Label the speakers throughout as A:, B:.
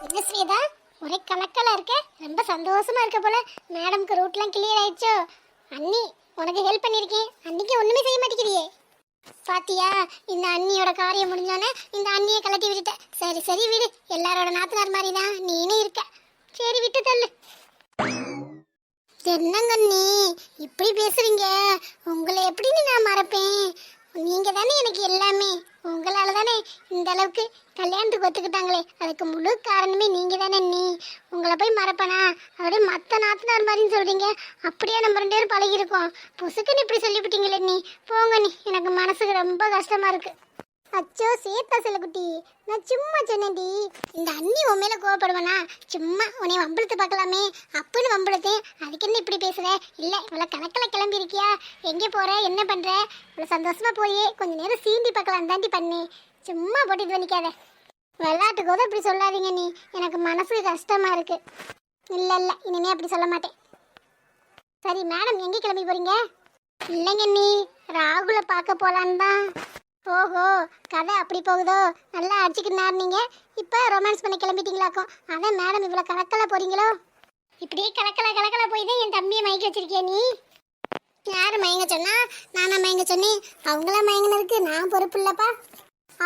A: என்ன ஸ்வேதா, ஒரே கலக்கலா இருக்க, ரொம்ப சந்தோஷமா இருக்க போல. மேடம்க்கு ரூட்லாம் கிளியர் ஆயிடுச்சோ? அண்ணி உனக்கு ஹெல்ப் பண்ணிருக்கேன், அன்னைக்கு ஒண்ணுமே செய்ய மாட்டேங்கிறியே. பாத்தியா, இந்த அண்ணியோட காரியம் முடிஞ்சோன்னே இந்த அண்ணியை கலட்டி விட்டுட்ட. சரி சரி விடு, எல்லாரோட நாத்தனார் மாதிரி தான் நீனே இருக்க. சரி விட்டு தள்ளு. என்னங்க நீ இப்படி பேசுறீங்க? உங்களை எப்படின்னு நான் மறப்பேன்? நீங்க தானே எனக்கு எல்லாமே. உங்களால தானே இந்த அளவுக்கு கல்யாணத்துக்கு ஒத்துக்கிட்டாங்களே, அதுக்கு முழு காரணமே நீங்க தானே. நீ உங்களை போய் மறப்பனா? அப்படியே மற்ற நாத்தனார் மாதிரின்னு சொல்றீங்க. அப்படியே நம்ம 2 பேரும் பழகிருக்கோம். புசுக்குன்னு இப்படி சொல்லிவிட்டீங்களே நீ. போங்க நீ, எனக்கு மனசுக்கு ரொம்ப கஷ்டமா இருக்கு. அச்சோ சேத்தா செல்லக்குட்டி, நான் சும்மா சொன்னேன்டி. இந்த அண்ணி உன் மேல கோவப்படுவானா? சும்மா உன்னை வம்பிழுத்து பார்க்கலாமே அப்புன்னு வம்பிழுத்தேன். அதுக்கு என்ன இப்படி பேசுற? இல்ல இவ்வளவு கணக்கில் கிளம்பி இருக்கியா? எங்கே போற, என்ன பண்ற? இவ்வளவு சந்தோஷமா போய் கொஞ்ச நேரம் சீண்டி பார்க்கலாம் தாண்டி பண்ணேன். சும்மா போட்டு இது பண்ணிக்காத. விளையாட்டுக்கு கூட இப்படி சொல்லாதீங்க நீ, எனக்கு மனசுக்கு கஷ்டமா இருக்கு. இல்ல இல்ல, இனிமே அப்படி சொல்ல மாட்டேன். சரி மேடம், எங்கே கிளம்பி போறீங்க? இல்லைங்க நீ, ராகுல பார்க்க போலான்னு தான். ஓஹோ, கதை அப்படி போகுதோ? நல்லா அடிச்சுக்கிட்டு நீங்க இப்போ ரொமான்ஸ் பண்ணி கிளம்பிட்டீங்களாக்கும். அதான் மேடம் இவ்வளோ கலக்கலா போறீங்களோ? இப்படியே கலக்கலா போய் தான் என் தம்பியை மயக்க வச்சிருக்கிய நீ. யார் மயங்க சொன்னா? நானா மயங்க சொன்னேன்? அவங்களாம் மயங்கினதுக்கு நான் பொறுப்பு இல்லப்பா.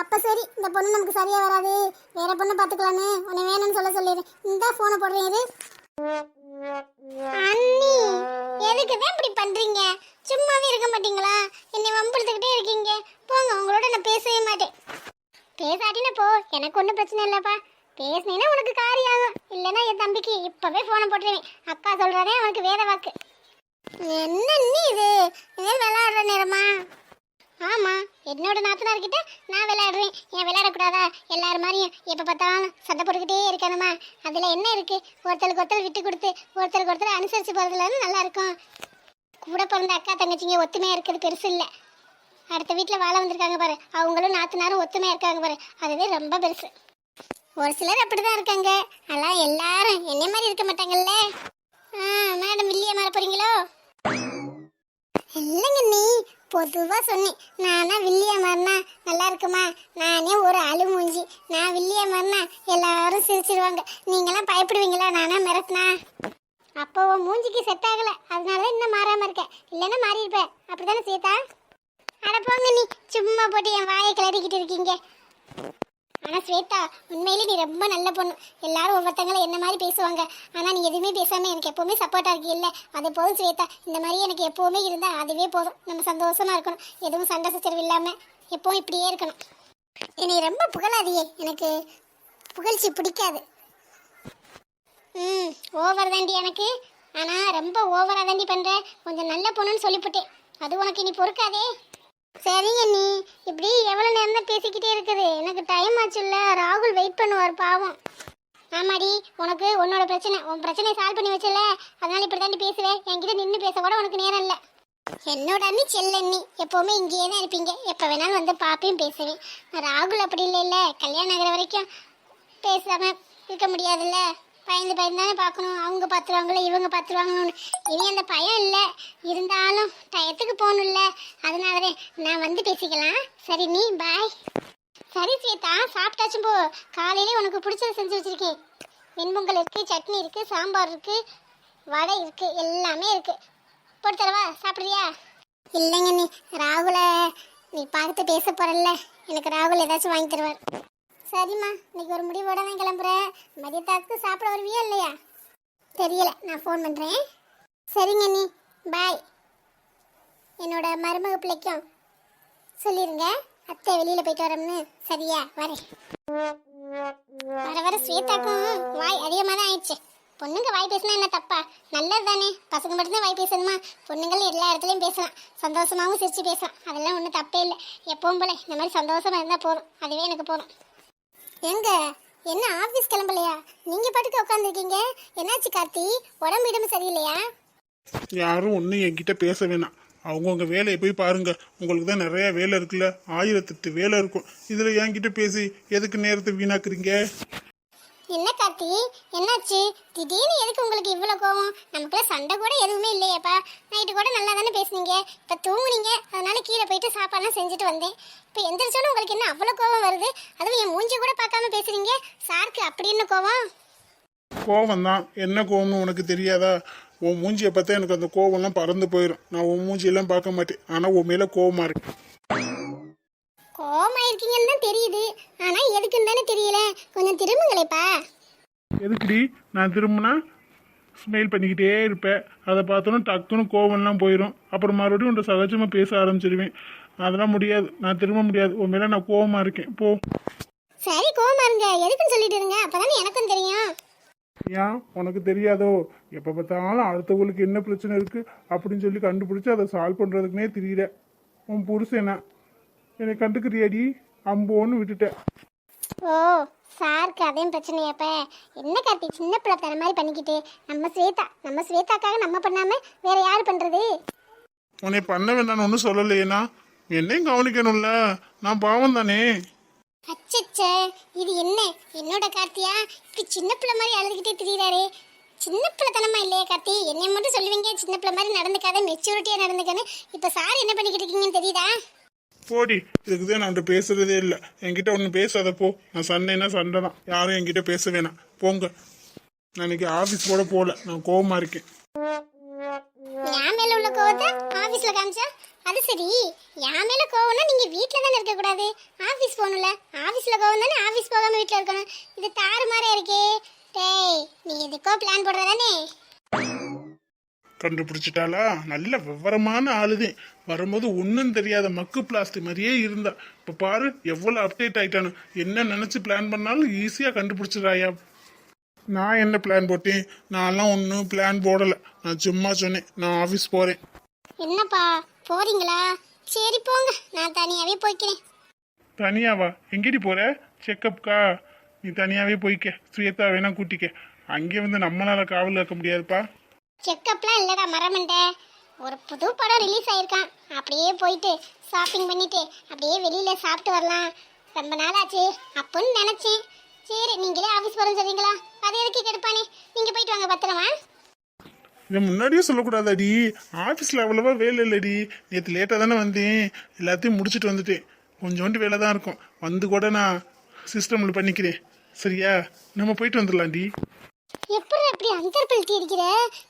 A: அப்போ சரி, இந்த பொண்ணு நமக்கு சரியா வராது, வேற பொண்ணை பார்த்துக்கலான்னு உன்னை வேணும்னு சொல்லிடுறேன். இந்த ஃபோனை போடுறேன். இது அண்ணி, எதுக்கு தான் இப்படி பண்றீங்க? சும்மாவே இருக்க மாட்டீங்களா? என்னை வம்பிழுத்துக்கிட்டே இருக்கீங்க. போங்க, உங்களோட நான் பேசவே மாட்டேன். பேசாட்டினா போ, எனக்கு ஒன்றும் பிரச்சனை இல்லைப்பா. பேசினேன்னா உனக்கு காரியம் ஆகும், இல்லைன்னா என் தம்பிக்கு இப்போவே ஃபோனை போட்டுருவேன். அக்கா சொல்கிறதே அவனுக்கு வேற வாக்கு. என்ன நீ இது இதே விளையாடுற நேரமா? ஆமாம், என்னோட நாத்தனார்கிட்ட நான் விளையாடுறேன். ஏன் விளையாடக்கூடாதா? எல்லாரும் மாதிரியும் எப்போ பார்த்தாலும் சண்டை போட்டுக்கிட்டே இருக்கணுமா? அதில் என்ன இருக்குது? ஒருத்தருக்கு ஒருத்தர் விட்டு கொடுத்து ஒருத்தருக்கு ஒருத்தர் அனுசரித்து போகிறதுல நல்லா இருக்கும். கூட பிறந்த அக்கா தங்கச்சிங்க ஒத்துமையாக இருக்கிறது பெருசு இல்லை. அடுத்த வீட்டில் வாழ வந்திருக்காங்க பாரு, அவங்களும் நாத்தனாரும் ஒத்துமையாக இருக்காங்க பாரு, அதுவே ரொம்ப பெருசு. ஒரு சிலர் அப்படி தான் இருக்காங்க, அதெல்லாம் எல்லாரும் என்னை மாதிரி இருக்க மாட்டாங்கல்ல. மேடம் இல்லையா மாற போகிறீங்களோ? இல்லைங்க நீ, பொதுவாக சொன்னேன். நானா வில்லியா மாறினா நல்லா இருக்குமா? நானே ஒரு அழு மூஞ்சி, நான் வில்லியா மாறினா எல்லாரும் சிரிச்சிருவாங்க. நீங்களாம் பயப்படுவீங்களா நானா மிரட்டினா? அப்போ உன் மூஞ்சிக்கு செட் ஆகலை, அதனால இன்னும் மாறாமல் இருக்கேன். இல்லைன்னா மாறி இருப்பேன். அப்படித்தானே சீதா? அட போங்க நீ, சும்மா போட்டு என் வாயை கிளறிக்கிட்டு இருக்கீங்க. ஆனால் ஸ்வேதா, உண்மையிலே நீ ரொம்ப நல்ல பொண்ணு. எல்லாரும் ஒவ்வொருத்தங்களும் என்ன மாதிரி பேசுவாங்க, ஆனால் நீ எதுவுமே பேசாமல் எனக்கு எப்போவுமே சப்போர்ட்டாக இருக்கி. இல்லை அது போதும் ஸ்வேதா, இந்த மாதிரி எனக்கு எப்போவுமே இருந்தால் அதுவே போதும். நம்ம சந்தோஷமாக இருக்கணும், எதுவும் சண்டை சச்சரவு இல்லாமல் எப்போவும் இப்படியே இருக்கணும். என்னை ரொம்ப புகழாதியே, எனக்கு புகழ்ச்சி பிடிக்காது. ஓவர் தாண்டி எனக்கு, ஆனால் ரொம்ப ஓவராக தாண்டி பண்ணுற. கொஞ்சம் நல்ல பொண்ணுன்னு சொல்லிவிட்டேன், அது உனக்கு இனி பொறுக்காதே. சரிங்க நீ, இப்படி எவ்வளோ நேரம் தான் பேசிக்கிட்டே இருக்குது? எனக்கு டைம் ஆச்சுல்ல, ராகுல் வெயிட் பண்ணுவார் பாவம். ஆமாடி, உனக்கு உன்னோட பிரச்சனை, உன் பிரச்சனையை சால்வ் பண்ணி வச்சல, அதனால இப்படி தாண்டி பேசுவேன். என்கிட்ட நின்று பேச கூட உனக்கு நேரம் இல்லை. என்னோட அண்ணி செல்லண்ணி எப்போவுமே இங்கேயே தான் இருப்பீங்க, எப்போ வேணாலும் வந்து பாப்பையும் பேசுவேன். ராகுல் அப்படி இல்லை, கல்யாணம் ஆகிற வரைக்கும் பேசாமல் இருக்க முடியாதுல்ல. பயந்து தானே பார்க்கணும், அவங்க பார்த்துருவாங்களே இவங்க பார்த்துருவாங்கன்னு. இனி அந்த பயம் இல்லை, இருந்தாலும் டயத்துக்கு போகணும்ல, அதனாலதான் நான் வந்து பேசிக்கலாம். சரி நீ பாய். சரி ஸ்வேதா, சாப்பிட்டாச்சும் போ. காலையிலே உனக்கு பிடிச்சது செஞ்சு வச்சுருக்கேன். வெண்பொங்கல் இருக்குது, சட்னி இருக்குது, சாம்பார் இருக்குது, வடை இருக்குது, எல்லாமே இருக்குது. போட்டு தரவா? சாப்பிட்றியா? இல்லைங்க நீ, ராகுலை நீ பார்த்து பேச போகிறல்ல, எனக்கு ராகுல் ஏதாச்சும் வாங்கி தருவார். சரிம்மா, இன்னைக்கு ஒரு முடிவோட தான் கிளம்புறேன். மதியத்தாக்கு சாப்பிட வருவியா இல்லையா? தெரியல, நான் ஃபோன் பண்ணுறேன். சரிங்க நீ பாய். என்னோட மருமக பிள்ளைக்கும் சொல்லிடுங்க அத்தை வெளியில் போயிட்டு வரோம்னு. சரியா? வரேன். வர ஸ்வேதாக்கும் வாய் அதிகமாக தான் ஆயிடுச்சு. பொண்ணுங்க வாய் பேசினா என்ன தப்பா? நல்லது தானே, பசங்க மட்டும்தான் வாய் பேசணுமா? பொண்ணுங்கள் எல்லா இடத்துலையும் பேசலாம், சந்தோஷமாகவும் சிரித்து பேசலாம், அதெல்லாம் ஒன்றும் தப்பே இல்லை. எப்பவும் போல இந்த மாதிரி சந்தோஷமாக இருந்தால் போதும், அதுவே எனக்கு போதும். எங்க என்ன ஆஃபீஸ் கிளம்பலையா? நீங்கள் பாட்டுக்கு உட்காந்துருக்கீங்க, என்னாச்சு கார்த்தி? உடம்பு இடம் சரியில்லையா?
B: யாரும் ஒன்றும் என்கிட்ட பேச வேணாம், அவங்கவுங்க வேலையை போய் பாருங்க. உங்களுக்கு தான் நிறைய வேலை இருக்குல்ல, 1008 வேலை இருக்கும். இதில் என்கிட்ட பேசி எதுக்கு நேரத்தை வீணாக்குறீங்க?
A: என்ன கார்த்தி, என்னாச்சு? திடீர்னு எதுக்கு உங்களுக்கு இவ்வளோ கோவம்? நமக்குள்ள சண்டை கூட எதுவுமே இல்லையேப்பா. நைட்டு கூட நல்லா தானே பேசுனீங்க. இப்போ தூங்குனீங்க, அதனால கீழே போயிட்டு சாப்பாடுலாம் செஞ்சுட்டு வந்தேன். இப்போ எந்திரிச்சோன்னு உங்களுக்கு என்ன அவ்வளோ கோவம் வருது? அதுவும் என் மூஞ்சி கூட பார்க்காம பேசுறீங்க. சாருக்கு அப்படின்னு கோவம்?
B: கோவம் தான். என்ன கோவம்னு உனக்கு தெரியாதா? உன் மூஞ்சியை பார்த்தா எனக்கு அந்த கோவம்லாம் பறந்து போயிடும். நான் உன் மூஞ்சியெல்லாம் பார்க்க மாட்டேன், ஆனால் உன் மேலே கோவமா இருக்கு.
A: கோவமா இருக்கீங்கன்னு தான் தெரியுது, ஆனா எதுக்குன்னு தானே தெரியல. கொஞ்சம் திரும்புங்களேப்பா.
B: எதுக்குடி நான் திரும்பினா ஸ்மெயில் பண்ணிக்கிட்டே இருப்பேன். அதை பார்த்தோன்னா டக்குன்னு கோவம்லாம் போயிடும். அப்புறம் மறுபடியும் உன்னை சகஜமாக பேச ஆரம்பிச்சிடுவேன். அதெல்லாம் முடியாது, நான் திரும்ப முடியாது. உன் மேலே நான் கோவமாக இருக்கேன். போ.
A: சரி, கோவமா இருங்க. எதுக்குன்னு சொல்லிட்டு இருங்க, அப்பதானே எனக்கும் தெரியும்.
B: ஏன் உனக்கு தெரியாதோ? எப்போ பார்த்தாலும் அடுத்தவங்களுக்கு என்ன பிரச்சனை இருக்குது அப்படின்னு சொல்லி கண்டுபிடிச்சி அதை சால்வ் பண்ணுறதுக்குனே தெரியல. உன் புருஷனா என்னை கண்டுக்கிறியாடி? அம்போன்னு விட்டுட்டேன்.
A: ஓ, சாருக்கு அதையும் பிரச்சனையாப்ப? என்ன கார்த்தி, சின்ன பிள்ளை தர மாதிரி பண்ணிக்கிட்டு. நம்ம ஸ்வேதாக்காக நம்ம பண்ணாம வேற யாரு பண்றது?
B: உன்னை பண்ண வேண்டாம்னு ஒன்றும் சொல்லலையேண்ணா. என்னையும் கவனிக்கணும்ல, நான் பாவம் தானே.
A: அச்சச்ச, இது என்ன என்னோட கார்த்தியா? இப்படி சின்ன பிள்ளை மாதிரி அழுதுகிட்டே திரியிறாரு. சின்ன பிள்ளைத்தனமா இல்லையா கார்த்தி? என்னை மட்டும் சொல்லுவீங்க சின்ன பிள்ளை மாதிரி நடந்துக்காத, மெச்சூரிட்டியா நடந்துக்கன்னு. இப்ப சார் என்ன பண்ணிக்கிட்டு இருக்கீங்கன்னு தெரியுதா?
B: போடி, இதுக்குதான் நான் பேசுறதே இல்லை. என்கிட்ட ஒன்று பேசாத போ. நான் சண்டைன்னா சண்டை தான். யாரும் என்கிட்ட பேச வேணாம், போங்க. நான் இன்னைக்கு ஆஃபீஸ் கூட போகல, நான் கோவமா இருக்கேன்.
A: என் மேல உள்ள கோவத்தை ஆபீஸ்ல காமிச்சா? அது சரி, என் மேல கோவம்னா நீங்க வீட்ல தானே இருக்க கூடாது, ஆபீஸ் போகணும்ல. ஆபீஸ்ல கோவம் தானே ஆபீஸ் போகாம வீட்ல இருக்கணும். இது தாறு மாதிரி இருக்கே. டேய், நீ எதுக்கோ பிளான் போடுறதானே?
B: கண்டுபிடிச்சிட்டாளா? நல்ல விவரமான ஆளுதே. வரும்போது ஒன்றும் தெரியாத மக்கு பிளாஸ்டிக் மாதிரியே இருந்தா. இப்போ பாரு எவ்வளோ அப்டேட் ஆயிட்டானு. என்ன நினச்சி பிளான் பண்ணாலும் ஈஸியாக கண்டுபிடிச்சிடாயா. நான் என்ன பிளான் போட்டேன்? நான்லாம் ஒன்றும் பிளான் போடலை. நான் சும்மா சொன்னேன் நான் ஆஃபீஸ் போகிறேன்.
A: என்னப்பா, போறீங்களா? சரி போங்க, நான் தனியாவே போய்க்கிறேன்.
B: தனியாவா? எங்கேடி போற? செக்கப்கா? நீ தனியாவே போய்க்க. ஸ்வேதா வேணா கூட்டிக்க. அங்கே வந்து நம்மளால காவல் இருக்க முடியாதுப்பா.
A: செக்கப்லாம் இல்லடா மரமண்டை. ஒரு புது படம் ரிலீஸ் ஆயிருக்கான். அப்படியே போயிட்டு ஷாப்பிங் பண்ணிட்டு அப்படியே வெளியில சாப்பிட்டு வரலாம். ரொம்ப நாள் ஆச்சு அப்படின்னு நினைச்சேன். சரி, நீங்களே ஆஃபீஸ் போறேன்னு சொல்றீங்களா? அது எதுக்கு கெடுப்பானே. நீங்க போயிட்டு வாங்க பத்திரமா.
B: இதை முன்னாடியே சொல்லக்கூடாதாடி. ஆஃபீஸில் அவ்வளோவா வேலை இல்லடி. நேற்று லேட்டாக தானே வந்தேன். எல்லாத்தையும் முடிச்சுட்டு வந்துட்டேன். கொஞ்சோண்டு வேலை தான் இருக்கும். வந்து கூட நான் சிஸ்டமில் பண்ணிக்கிறேன். சரியா? நம்ம போயிட்டு வந்துடலாம்டி.
A: எப்படி அப்படி அந்தர்பல்ட்டி அடிக்கிற?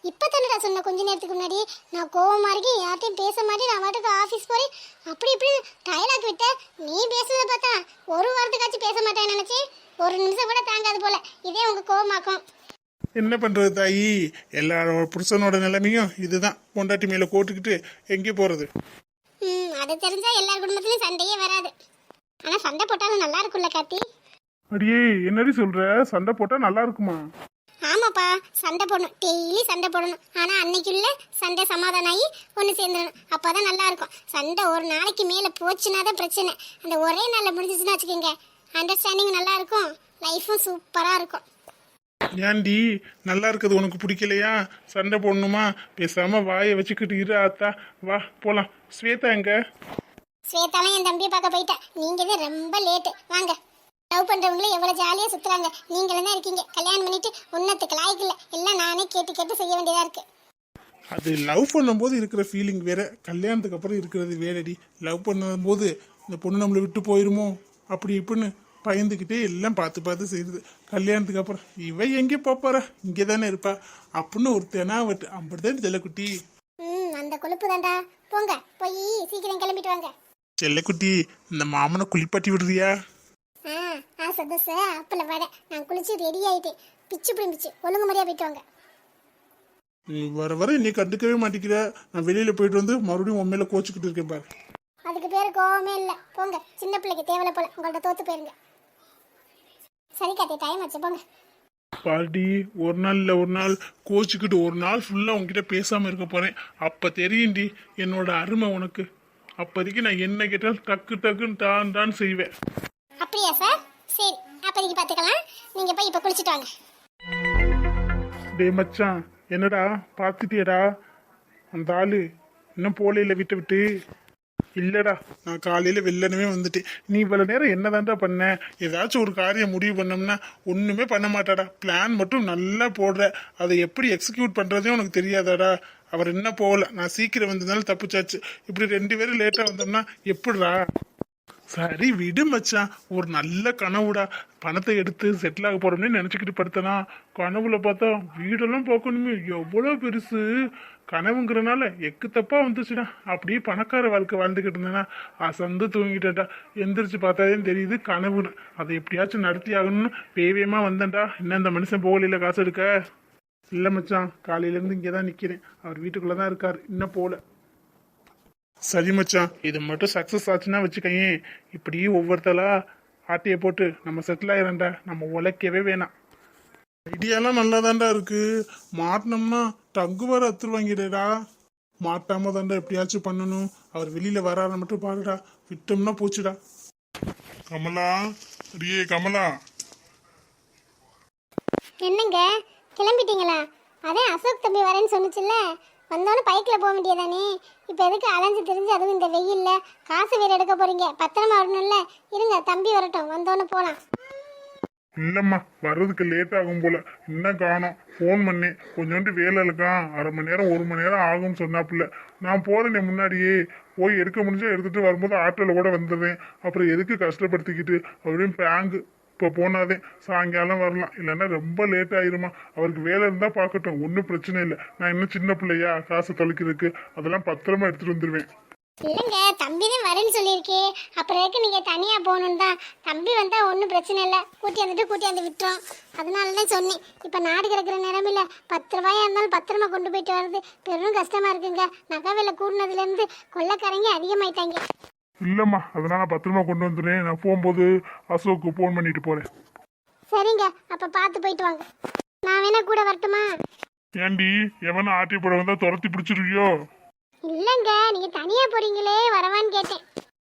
A: இப்போ தானடா சொன்ன கொஞ்ச நேரத்துக்கு முன்னாடி. நான் கோவமா இருக்கேன், யார்ட்டையும் பேச மாட்டேன், நான் வாட்டுக்கு ஆஃபீஸ் போறேன் அப்படி இப்படி டயலாக் விட்ட. நீ பேசுறத பார்த்தா ஒரு வாரத்துக்காச்சும் பேச மாட்டேன்னு நினைச்சேன். ஒரு நிமிஷம் கூட தாங்காது போல. இதே உங்க கோவமாக்கும்.
B: என்ன பண்ணுறது தாயி? எல்லாரோட புருஷனோட நிலைமையும் இதுதான். பொண்டாட்டி மேலே கோட்டுக்கிட்டு எங்கே போகிறது?
A: அது தெரிஞ்சா எல்லார் குடும்பத்திலயும் சண்டையே வராது. ஆனா சண்டை போட்டாலும் நல்லா இருக்கும்ல கார்த்தி?
B: அடியே, என்னடி சொல்கிற? சண்டை போட்டால் நல்லா இருக்குமா?
A: ஆமாப்பா, சண்டை போடணும். டெய்லி சண்டை போடணும். ஆனா அன்னைக்குள்ள சண்டை சமாதானம் ஆகி ஒன்று சேர்ந்துடணும். அப்போதான் நல்லா இருக்கும். சண்டை ஒரு நாளைக்கு மேலே போச்சுன்னா தான் பிரச்சனை. அந்த ஒரே நாளில் முடிஞ்சிச்சுன்னா வச்சுக்கோங்க, அண்டர்ஸ்டாண்டிங் நல்லா இருக்கும், லைஃபும் சூப்பராக இருக்கும்.
B: ஏன்டி, நல்லா இருக்குது உனக்கு பிடிக்கலையா? சண்டை போடணுமா? பேசாம வாயை வச்சுக்கிட்டு இரு ஆத்தா. வா போலாம். ஸ்வேதா எங்க?
A: ஸ்வேதாலாம் என் தம்பியை பார்க்க போயிட்டா. நீங்க தான் ரொம்ப லேட்டு. வாங்க. லவ் பண்றவங்களே எவ்வளவு ஜாலியா சுத்துறாங்க. நீங்களும் தான் இருக்கீங்க. கல்யாணம் பண்ணிட்டு ஒன்னத்துக்கு லாய்க்கு இல்லை. எல்லாம் நானே கேட்டு கேட்டு செய்ய வேண்டியதா இருக்கு.
B: அது லவ் பண்ணும்போது இருக்கிற ஃபீலிங் வேற, கல்யாணத்துக்கு அப்புறம் இருக்கிறது வேறடி. லவ் பண்ணும்போது இந்த பொண்ணு நம்மளை விட்டு போயிருமோ அப்படி இப்படின்னு பயந்துக்கிட்டே எல்லாம் பார்த்து பார்த்து செய்யுது. கல்யாணத்துக்கு அப்புறம் இவ எங்கே போப்பாரா, இங்கே தானே இருப்பா அப்படின்னு ஒரு தெனாவட்டு. அப்படிதான் செல்லக்குட்டி.
A: அந்த கொழுப்பு தாண்டா. போங்க, போய் சீக்கிரம் கிளம்பிட்டு வாங்க.
B: செல்லக்குட்டி, இந்த மாமனை குளிப்பாட்டி விடுறியா?
A: சதோச அப்பல வர. நான் குளிச்சு ரெடி ஆயிட்டேன். பிச்சு பிடிச்சு ஒழுங்கு முறையா போயிட்டு வாங்க.
B: நீ வர வர நீ கண்டுக்கவே மாட்டேங்கிற. நான் வெளியில போயிட்டு வந்து மறுபடியும் உன் மேல கோச்சுக்கிட்டு இருக்கேன் பாரு.
A: அதுக்கு பேரு கோவமே இல்லை. போங்க, சின்ன பிள்ளைக்கு தேவையில்ல போல. உங்கள்ட்ட தோத்து போயிருங்க. சரி காத்தே, டைம் ஆச்சு, போங்க.
B: பாட்டி, ஒரு நாள் இல்லை ஒரு நாள் கோச்சுக்கிட்டு ஒரு நாள் ஃபுல்லாக உங்ககிட்ட பேசாமல் இருக்க போகிறேன். அப்போ தெரியும்டி என்னோட அருமை உனக்கு. அப்போதைக்கு நான் என்ன கேட்டாலும் டக்கு டக்குன்னு தான் செய்வேன்.
A: அப்படியா சார்? சரி, அப்போதைக்கு பார்த்துக்கலாம். நீங்கள் போய் இப்போ குளிச்சுட்டு வாங்க.
B: டே மச்சான், என்னடா பார்த்துட்டியடா? அந்த ஆளு இன்னும் போலையில் விட்டு விட்டு. இல்லடா, நான் காலையில வெள்ளனவே வந்துட்டேன். நீ இவ்வளவு நேரம் என்னதான்டா பண்ண? ஏதாச்சும் ஒரு காரியம் முடிவு பண்ணோம்னா ஒண்ணுமே பண்ண மாட்டாடா. பிளான் மட்டும் நல்லா போடுற, அதை எப்படி எக்ஸிக்யூட் பண்றதே உனக்கு தெரியாதாடா. அவர் என்ன போகல, நான் சீக்கிரம் வந்ததுனால தப்பிச்சாச்சு. இப்படி 2 பேரும் லேட்டா வந்தோம்னா எப்படிடா? சரி விடு மச்சான், ஒரு நல்ல கனவுடா. பணத்தை எடுத்து செட்டில் ஆக போறோம்னு நினைச்சுக்கிட்டு படுத்தனா, கனவுல பார்த்தா வீடெல்லாம் பார்க்கணுமே, எவ்வளவு பெருசு. கனவுங்கிறனால எக்கு தப்பா வந்துச்சுடா. அப்படியே பணக்கார வாழ்க்கை வாழ்ந்துகிட்டு இருந்தேனா, அசந்து தூங்கிட்டேன்டா. எந்திரிச்சு பார்த்தாதே தெரியுது கனவுன்னு. அதை எப்படியாச்சும் நடத்தி ஆகணும்னு வேவியமா வந்தேன்டா. இன்னும் அந்த மனுஷன் போகல காசு எடுக்க. இல்ல மச்சான், காலையில இருந்து இங்கதான் நிக்கிறேன். அவர் வீட்டுக்குள்ளதான் இருக்காரு, இன்னும் போல. சரி மச்சான், இது மட்டும் சக்சஸ் ஆச்சுன்னா வச்சுக்கையே, இப்படி ஒவ்வொருத்தலா ஆட்டையை போட்டு நம்ம செட்டில் ஆயிரண்டா. நம்ம உழைக்கவே வேணாம். ஐடியாலாம் நல்லாதான்டா இருக்கு. மாட்டினோம்னா டங்கு வர அத்துருவாங்கிடா. மாட்டாம தாண்டா எப்படியாச்சும் பண்ணணும். அவர் வெளியில வராத மட்டும் பாருடா. விட்டோம்னா போச்சுடா. கமலா, அடியே கமலா.
A: என்னங்க கிளம்பிட்டீங்களா? அதான் அசோக் தம்பி வரேன்னு சொன்னுச்சுல்ல, வந்தோடனே பைக்கில் போக வேண்டியதானே. இப்போ எதுக்கு அலைஞ்சு தெரிஞ்சு, அதுவும் இந்த வெயில்ல காசு வேறு எடுக்க போறீங்க? பத்திரமா வரணும்ல. இருங்க தம்பி வரட்டும், வந்தோடனே போகலாம்.
B: இல்லம்மா, வர்றதுக்கு லேட் ஆகும் போல. இன்னும் காணோம். ஃபோன் பண்ணேன், கொஞ்சோண்டு வேலை இருக்கான், 1/2 மணி நேரம் 1 மணி நேரம் ஆகும்னு சொன்னாப்புல. நான் போறேனே முன்னாடியே, போய் எடுக்க முடிஞ்சா எடுத்துட்டு வரும்போது ஆட்டோல கூட வந்துடுறேன். அப்புறம் எதுக்கு கஷ்டப்படுத்திக்கிட்டு அப்படின்னு பேங்கு இப்போ போனாதே சாயங்காலம் வரலாம். இல்லைன்னா ரொம்ப லேட் ஆயிருமா. அவருக்கு வேலை இருந்தா பார்க்கட்டும், ஒன்றும் பிரச்சனை இல்லை. நான் இன்னும் சின்ன பிள்ளையா, காசு தொலைக்கிறதுக்கு அதெல்லாம் பத்திரமா எடுத்துட்டு வந்துடுவேன்.
A: இல்லைங்க தம்பி தான் வரேன்னு சொல்லியிருக்கே, அப்புறம் எதுக்கு நீங்கள் தனியாக போகணும் தான். தம்பி வந்தால் ஒன்றும் பிரச்சனை இல்லை, கூட்டியாந்து விட்டுறோம். அதனால தான் சொன்னேன். இப்போ நாடு கிடக்கிற நிலமையில 10 ரூபாயா இருந்தாலும் பத்திரமா கொண்டு போயிட்டு வர்றது பெரும் கஷ்டமாக இருக்குங்க. நகை விலை கூடினதுலேருந்து கொள்ளைக்காரங்க அதிகமாயிட்டாங்க.
B: இல்லம்மா, அதனால பத்திரமா கொண்டு வந்துடுறேன். நான் போகும்போது அசோக்கு ஃபோன் பண்ணிட்டு போறேன்.
A: சரிங்க, அப்போ பார்த்து போயிட்டு வாங்க. நான் வேணா கூட வரட்டுமா?
B: ஏண்டி, எவனா ஆட்டி போட வந்தா துரத்தி பிடிச்சிருக்கியோ?
A: இல்லைங்க, நீங்கள் தனியாக போகிறீங்களே, வரவான்னு கேட்டேன்.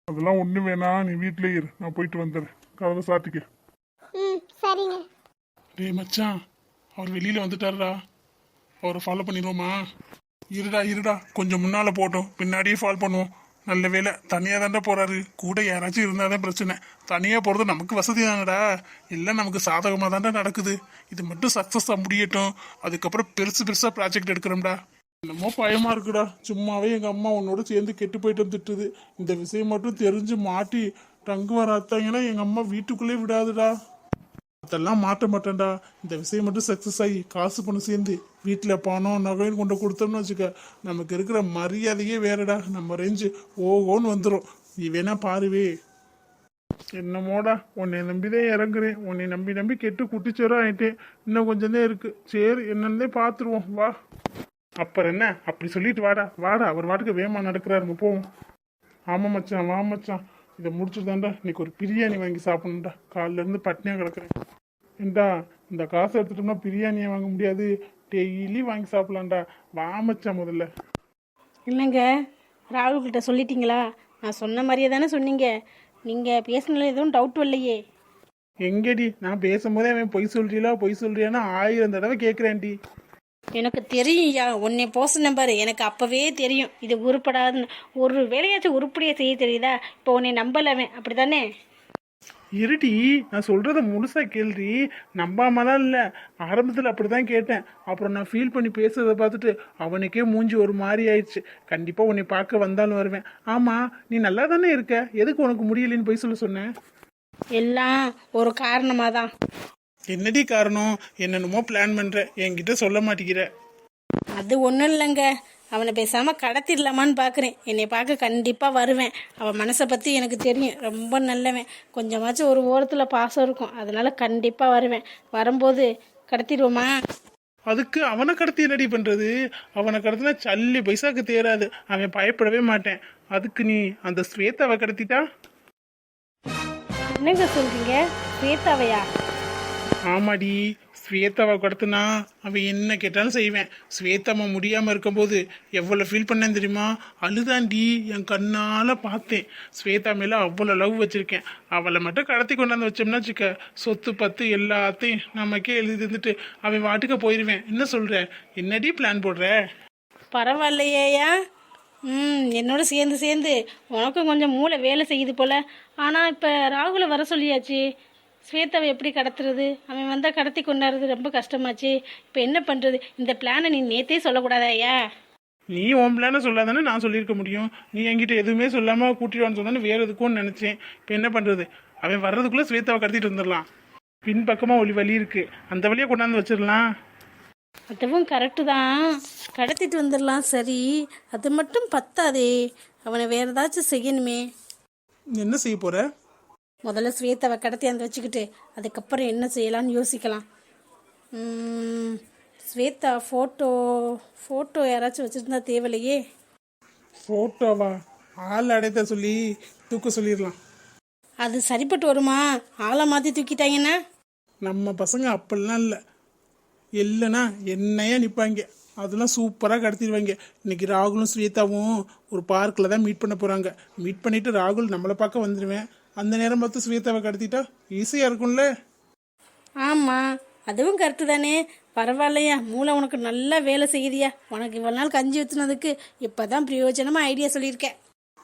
B: அதெல்லாம் ஒண்ணு வேணாம், நீ வீட்லயே இரு, நான் போயிட்டு வந்துடுறேன். கதவை சாத்திக்க.
A: சரிங்க.
B: டேய் மச்சான், அவர் வெளியில வந்துட்டாருடா. அவரை ஃபாலோ பண்ணிடுவோமா? இருடா, கொஞ்சம் முன்னால போட்டோம், பின்னாடியே ஃபாலோ பண்ணுவோம். நல்ல வேலை, தனியா தாண்டா போறாரு. கூட யாராச்சும் இருந்தாதான் பிரச்சனை. தனியா போறது நமக்கு வசதி தானடா. எல்லாம் நமக்கு சாதகமா தாண்டா நடக்குது. இது மட்டும் சக்சஸா முடியட்டும், அதுக்கப்புறம் பெருசா ப்ராஜெக்ட் எடுக்கிறோம்டா. என்னமோ பயமா இருக்குடா. சும்மாவே எங்க அம்மா உன்னோட சேர்ந்து கெட்டு போயிட்டு திட்டுது. இந்த விஷயம் மட்டும் தெரிஞ்சு மாட்டி டங்கு வராத்தாங்கன்னா எங்க அம்மா வீட்டுக்குள்ளே விடாதுடா. அதெல்லாம் மாட்ட மாட்டேன்டா. இந்த விஷயம் மட்டும் சக்சஸ் ஆகி காசு பணம் சேர்ந்து வீட்டில் பணம் நகைன்னு கொண்டு கொடுத்தோம்னு வச்சுக்க, நமக்கு இருக்கிற மரியாதையே வேறடா. நம்ம ரேஞ்சு ஓகோன்னு வந்துடும். நீ வேணா பாருவே. என்னமோடா, உன்னை நம்பிதான் இறங்குறேன். உன்னை நம்பி கெட்டு குட்டிச்சோரம் ஆயிட்டேன். இன்னும் கொஞ்சம் தான் இருக்கு. சரி, என்னன்னே பார்த்துருவோம் வா. அப்புறம் என்ன, அப்படி சொல்லிட்டு வாடா. அவர் வாட்டுக்கு வேகமா நடக்கிறாரு, போவோம். ஆமா மச்சான், வா மச்சான். இதை முடிச்சுதான்டா இன்னைக்கு ஒரு பிரியாணி வாங்கி சாப்பிடணும்டா. காலைல இருந்து பட்னியா கிடக்குறேன். ஏண்டா, இந்த காசை எடுத்துட்டோம்னா பிரியாணியை வாங்க முடியாது, டெய்லி வாங்கி சாப்பிடலாம்டா. வா மச்சான் முதல்ல.
C: இல்லைங்க, ராகுல்கிட்ட சொல்லிட்டீங்களா? நான் சொன்ன மாதிரியே தானே சொன்னீங்க. நீங்கள் பேசினால எதுவும் டவுட் இல்லையே?
B: எங்கடி, நான் பேசும்போதே அவன் பொய் சொல்றியான்னு 1000 தடவை கேட்குறேன்டி.
C: எனக்கு தெரியும்யா, உன்னை போச நம்பர் எனக்கு அப்போவே தெரியும். இது உருப்படாதுன்னு. ஒரு வேலையாச்சும் உருப்படியாக செய்ய தெரியுதா? இப்போ உன்னை நம்பலவன், அப்படி தானே?
B: இருடி, நான் சொல்றத முழுசா கேள்றி. நம்பாமலாம் இல்லை, ஆரம்பத்தில் அப்படிதான் கேட்டேன். அப்புறம் நான் ஃபீல் பண்ணி பேசுறதை பார்த்துட்டு அவனுக்கே மூஞ்சி ஒரு மாதிரி ஆயிடுச்சு. கண்டிப்பா உன்னை பார்க்க வந்தாலும் வருவேன். ஆமா, நீ நல்லா தானே இருக்க, எதுக்கு உனக்கு முடியலன்னு போய் சொன்னேன்?
C: எல்லாம் ஒரு காரணமாக தான்.
B: என்னடி காரணம்? என்னென்னமோ பிளான் பண்ற, என்கிட்ட சொல்ல மாட்டேங்கிற.
C: அது ஒன்றும் இல்லைங்க, அவனை பேசாமல் கடத்திடலாமான்னு பார்க்குறேன். என்னை பார்க்க கண்டிப்பாக வருவேன். அவன் மனசை பற்றி எனக்கு தெரியும், ரொம்ப நல்லவன். கொஞ்சமாச்சும் ஒரு ஓரத்தில் பாசம் இருக்கும், அதனால கண்டிப்பாக வருவேன். வரும்போது கடத்திடுவோமா?
B: அதுக்கு அவனை கடத்தி ரெடி பண்றது? அவனை கடத்தினா சல்லி பைசாக்கு தேராது. அவன் பயப்படவே மாட்டேன். அதுக்கு நீ அந்த ஸ்வேதாவை கடத்திட்டா?
C: என்னங்க சொல்றீங்க? ஸ்வேதாவையா?
B: ஆமாடி, ஸ்வேதாவை கடத்தினா அவன் என்ன கேட்டாலும் செய்வேன். ஸ்வேதாவை முடியாம இருக்கும்போது எவ்வளவு ஃபீல் பண்ணேன் தெரியுமா? அழுதாண்டி, என் கண்ணால பார்த்தேன். ஸ்வேதா மேல அவ்வளவு லவ் வச்சிருக்கேன். அவளை மட்டும் கடத்தி கொண்டாந்து வச்சோம்னா வச்சுக்க, சொத்து பத்து எல்லாத்தையும் நமக்கே எழுதி தந்துட்டு அவன் வாட்டுக்க போயிடுவேன். என்ன சொல்ற? என்னடி பிளான் போடுற?
C: பரவாயில்லையா? என்னோட சேர்ந்து சேர்ந்து உனக்கும் கொஞ்சம் மூளை வேலை செய்யுது போல. ஆனால் இப்போ ராகுலை வர சொல்லியாச்சு. ஸ்வேதாவை எப்படி கடத்துறது? அவன் வந்தால் கடத்தி கொண்டாடுறது ரொம்ப கஷ்டமாச்சு. இப்போ என்ன பண்ணுறது? இந்த பிளானை நீ நேற்றே சொல்லக்கூடாதா ஐயா?
B: நீ உன் பிளான சொல்லாதானே நான் சொல்லியிருக்க முடியும். நீ என்கிட்ட எதுவுமே சொல்லாமல் கூட்டிடுவான்னு சொன்னாலும் வேறு எதுக்கும்னு நினச்சேன். இப்போ என்ன பண்ணுறது? அவன் வர்றதுக்குள்ளே ஸ்வேதாவை கடத்திட்டு வந்துடலாம். பின் பக்கமாக வழி இருக்குது, அந்த வழியாக கொண்டாந்து வச்சிடலாம்.
C: அதுவும் கரெக்டு தான், கடத்திட்டு வந்துடலாம். சரி, அது மட்டும் பத்தாதே, அவனை வேறு ஏதாச்சும் செய்யணுமே.
B: என்ன செய்ய போகிற?
C: முதல்ல ஸ்வேதாவை கடத்தி அந்த வச்சுக்கிட்டு அதுக்கப்புறம் என்ன செய்யலாம்னு யோசிக்கலாம். ஸ்வேதா ஃபோட்டோ யாராச்சும் வச்சுருந்தா தேவையில்லையே.
B: ஃபோட்டோவா? ஆள் அடைத்த சொல்லி தூக்க சொல்லிடலாம்.
C: அது சரிப்பட்டு வருமா? ஆளை மாற்றி தூக்கிட்டாங்கன்னா?
B: நம்ம பசங்க அப்படிலாம் இல்லை, இல்லைன்னா என்னையா நிற்பாங்க. அதெல்லாம் சூப்பராக கடத்திடுவாங்க. இன்னைக்கு ராகுலும் ஸ்வேதாவும் ஒரு பார்க்கில் தான் மீட் பண்ண போகிறாங்க. மீட் பண்ணிவிட்டு ராகுல் நம்மளை பார்க்க வந்துடுவேன். அந்த நேரம் பார்த்து ஸ்வேதாவை கடத்திட்டா ஈஸியாக இருக்கும்ல.
C: ஆமாம், அதுவும் கரெக்டு தானே. பரவாயில்லையா, மூளை உனக்கு நல்லா வேலை செய்யுதியா. உனக்கு இவ்வளோ நாள் கஞ்சி ஊற்றுனதுக்கு இப்போ தான் பிரயோஜனமாக ஐடியா சொல்லியிருக்கேன்.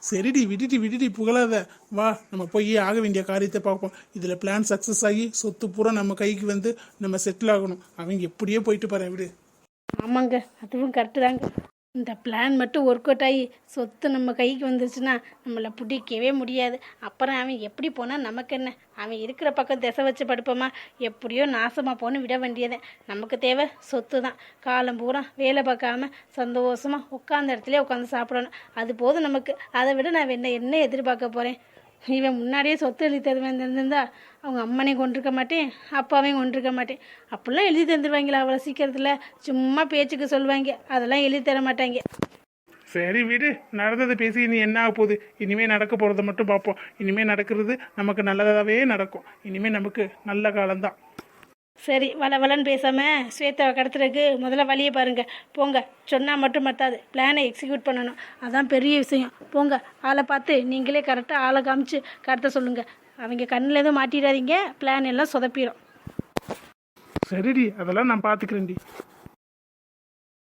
B: சரிடி, விட்டுடி புகழாத. வா, நம்ம போய் ஆக வேண்டிய காரியத்தை பார்ப்போம். இதில் பிளான் சக்ஸஸ் ஆகி சொத்து பூரா நம்ம கைக்கு வந்து நம்ம செட்டில் ஆகணும். அவங்க எப்படியே போயிட்டு பாரு, விடு.
C: ஆமாங்க, அதுவும் கரெக்டு தாங்க. இந்த பிளான் மட்டும் ஒர்க் அவுட் ஆகி சொத்து நம்ம கைக்கு வந்துருச்சுன்னா நம்மளை பிடிக்கவே முடியாது. அப்புறம் அவன் எப்படி போனால் நமக்கு என்ன? அவன் இருக்கிற பக்கம் திசை வச்சு படுப்போமா? எப்படியோ நாசமாக போன்னு விட வேண்டியதை. நமக்கு தேவை சொத்து தான். காலம் பூரா வேலை பார்க்காம சந்தோஷமாக உட்காந்த இடத்துல உட்காந்து சாப்பிடணும். அது போதும் நமக்கு. அதை விட நான் என்ன எதிர்பார்க்க போகிறேன்? இவன் முன்னாடியே சொத்து எழுதி தருவேன் இருந்திருந்தா அவங்க அம்மனையும் கொண்டிருக்க மாட்டேன், அப்பாவையும் கொண்டிருக்க மாட்டேன். அப்படிலாம் எழுதி தந்துடுவாங்களா அவ்வளோ சீக்கிரத்தில்? சும்மா பேச்சுக்கு சொல்லுவாங்க, அதெல்லாம் எழுதி தர மாட்டாங்க.
B: சரி விடு, நடந்ததை பேசி இனி என்ன ஆக போகுது? இனிமேல் நடக்க போகிறத மட்டும் பார்ப்போம். இனிமேல் நடக்கிறது நமக்கு நல்லதாகவே நடக்கும். இனிமேல் நமக்கு நல்ல காலம்தான்.
C: சரி, வளன்னு பேசாமல் ஸ்வேதாவை கடத்துறதுக்கு முதல்ல வழியை பாருங்க. போங்க, சொன்னால் மட்டும் பத்தாது, பிளானை எக்ஸிக்யூட் பண்ணணும். அதான் பெரிய விஷயம். போங்க, ஆளை பார்த்து நீங்களே கரெக்டாக ஆளை காமிச்சு கடத்த சொல்லுங்கள். அவங்க கண்ணில் எதுவும் மாட்டிடாதீங்க, பிளான் எல்லாம் சொதப்பிடும்.
B: சரிடி, அதெல்லாம் நான் பார்த்துக்கிறேன்டி.